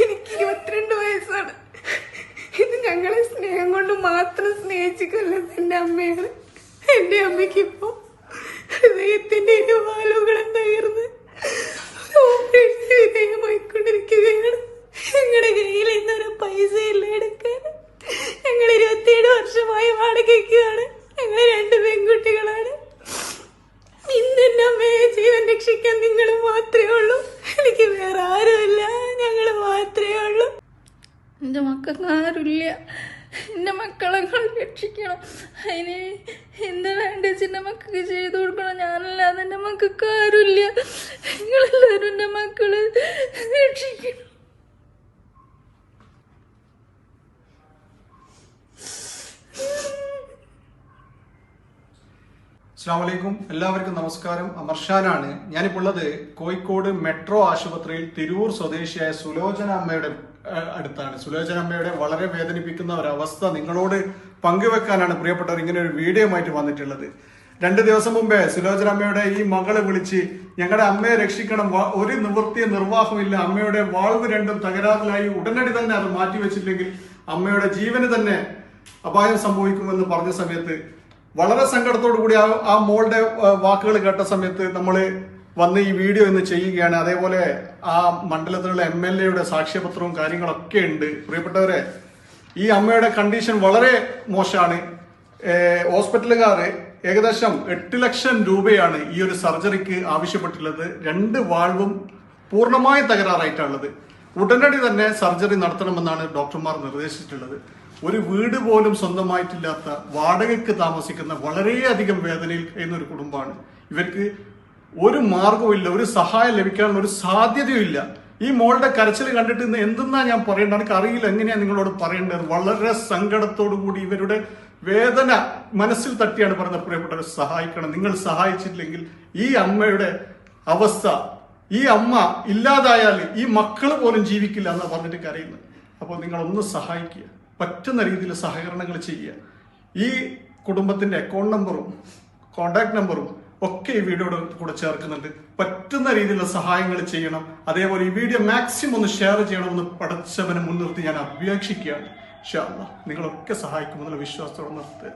എനിക്ക് 22 വയസ്സാണ്. ഇത് ഞങ്ങളെ സ്നേഹം കൊണ്ട് മാത്രം സ്നേഹിച്ച് കൊല്ലുന്ന എൻ്റെ അമ്മയാണ്. എൻ്റെ അമ്മയ്ക്ക് ഇപ്പോ ഹൃദയത്തിന്റെ ഇരുവാലുകളും തകർന്ന് ഓപ്പറേഷൻ വിധേയമായിക്കൊണ്ടിരിക്കുകയാണ്. ഞങ്ങളുടെ കയ്യിൽ ഇന്നൊരു പൈസ ഇല്ല എടുക്കാൻ. ഞങ്ങൾ 27 വർഷമായി വാടകയ്ക്കാണ്. ഞങ്ങൾ 2 പെൺകുട്ടികളാണ്. ഇന്ന് എൻ്റെ അമ്മയെ ജീവൻ രക്ഷിക്കാൻ നിങ്ങൾ മാത്രമേ ഉള്ളൂ. എനിക്ക് വേറെ ആരുമില്ല, ഞങ്ങൾ മാത്രമേ ഉള്ളൂ. എൻ്റെ മക്കൾക്ക് ആരുമില്ല. എൻ്റെ മക്കളെ രക്ഷിക്കണം. അതിന് എന്താ വേണ്ട എൻ്റെ മക്കൾക്ക് ചെയ്തു കൊടുക്കണം. ഞാനല്ലാതെ എൻ്റെ മക്കൾക്ക് ആരുമില്ല. നിങ്ങളെല്ലാവരും എൻ്റെ മക്കളെ രക്ഷിക്കണം. അസ്സലാമു അലൈക്കും. എല്ലാവർക്കും നമസ്കാരം. അമർഷാനാണ്. ഞാനിപ്പോൾ ഉള്ളത് കോഴിക്കോട് മെട്രോ ആശുപത്രിയിൽ തിരൂർ സ്വദേശിയായ സുലോചന അമ്മയുടെ അടുത്താണ്. സുലോചന അമ്മയുടെ വളരെ വേദനിപ്പിക്കുന്ന ഒരവസ്ഥ നിങ്ങളോട് പങ്കുവെക്കാനാണ് പ്രിയപ്പെട്ടവർ ഇങ്ങനെ ഒരു വീഡിയോ ആയിട്ട് വന്നിട്ടുള്ളത്. 2 ദിവസം മുമ്പേ സുലോചന അമ്മയുടെ ഈ മകളെ വിളിച്ച് ഞങ്ങളുടെ അമ്മയെ രക്ഷിക്കണം, ഒരു നിവൃത്തിയ നിർവാഹമില്ല, അമ്മയുടെ വാൾവ് രണ്ടും തകരാറിലായി, ഉടനടി തന്നെ അത് മാറ്റിവെച്ചില്ലെങ്കിൽ അമ്മയുടെ ജീവന് തന്നെ അപായം സംഭവിക്കുമെന്ന് പറഞ്ഞ സമയത്ത് വളരെ സങ്കടത്തോടു കൂടി ആ മോളുടെ വാക്കുകൾ കേട്ട സമയത്ത് നമ്മൾ വന്ന് ഈ വീഡിയോ ഇന്ന് ചെയ്യുകയാണ്. അതേപോലെ ആ മണ്ഡലത്തിലുള്ള MLA സാക്ഷ്യപത്രവും കാര്യങ്ങളൊക്കെ ഉണ്ട്. പ്രിയപ്പെട്ടവരെ, ഈ അമ്മയുടെ കണ്ടീഷൻ വളരെ മോശമാണ്. ഹോസ്പിറ്റലുകാർ ഏകദേശം 8 ലക്ഷം രൂപയാണ് ഈ ഒരു സർജറിക്ക് ആവശ്യപ്പെട്ടുള്ളത്. 2 വാൾവും പൂർണ്ണമായി തകരാറായിട്ടുള്ളത്. ഉടനടി തന്നെ സർജറി നടത്തണമെന്നാണ് ഡോക്ടർമാർ നിർദ്ദേശിച്ചിട്ടുള്ളത്. ഒരു വീട് പോലും സ്വന്തമായിട്ടില്ലാത്ത, വാടകയ്ക്ക് താമസിക്കുന്ന, വളരെയധികം വേദനയിൽ കഴിയുന്ന ഒരു കുടുംബമാണ്. ഇവർക്ക് ഒരു മാർഗവും ഇല്ല, ഒരു സഹായം ലഭിക്കാനുള്ള ഒരു സാധ്യതയും ഇല്ല. ഈ മോളുടെ കരച്ചിൽ കണ്ടിട്ട് ഇന്ന് എന്തെന്നാ ഞാൻ പറയേണ്ടത്, എനിക്ക് അറിയില്ല എങ്ങനെയാണ് നിങ്ങളോട് പറയേണ്ടത്. വളരെ സങ്കടത്തോടു കൂടി ഇവരുടെ വേദന മനസ്സിൽ തട്ടിയാണ് പറയുന്നത്. പ്രിയപ്പെട്ടവരെ, സഹായിക്കണം. നിങ്ങൾ സഹായിച്ചില്ലെങ്കിൽ ഈ അമ്മയുടെ അവസ്ഥ, ഈ അമ്മ ഇല്ലാതായാൽ ഈ മക്കൾ പോലും ജീവിക്കില്ല എന്നാ പറഞ്ഞിട്ട് കരയുന്നത്. അപ്പോൾ നിങ്ങളൊന്ന് സഹായിക്കുക, പറ്റുന്ന രീതിയിൽ സഹകരണങ്ങൾ ചെയ്യുക. ഈ കുടുംബത്തിന്റെ അക്കൗണ്ട് നമ്പറും കോണ്ടാക്ട് നമ്പറും ഒക്കെ ഈ വീഡിയോയുടെ കൂടെ ചേർക്കുന്നുണ്ട്. പറ്റുന്ന രീതിയിലുള്ള സഹായങ്ങൾ ചെയ്യണം. അതേപോലെ ഈ വീഡിയോ മാക്സിമം ഒന്ന് ഷെയർ ചെയ്യണമെന്ന് പടച്ചവനെ മുൻനിർത്തി ഞാൻ അപേക്ഷിക്കുകയാണ്. ഇൻഷാ അല്ലാഹ് നിങ്ങളൊക്കെ സഹായിക്കുമെന്നുള്ള വിശ്വാസത്തോടെ നിർത്തുക.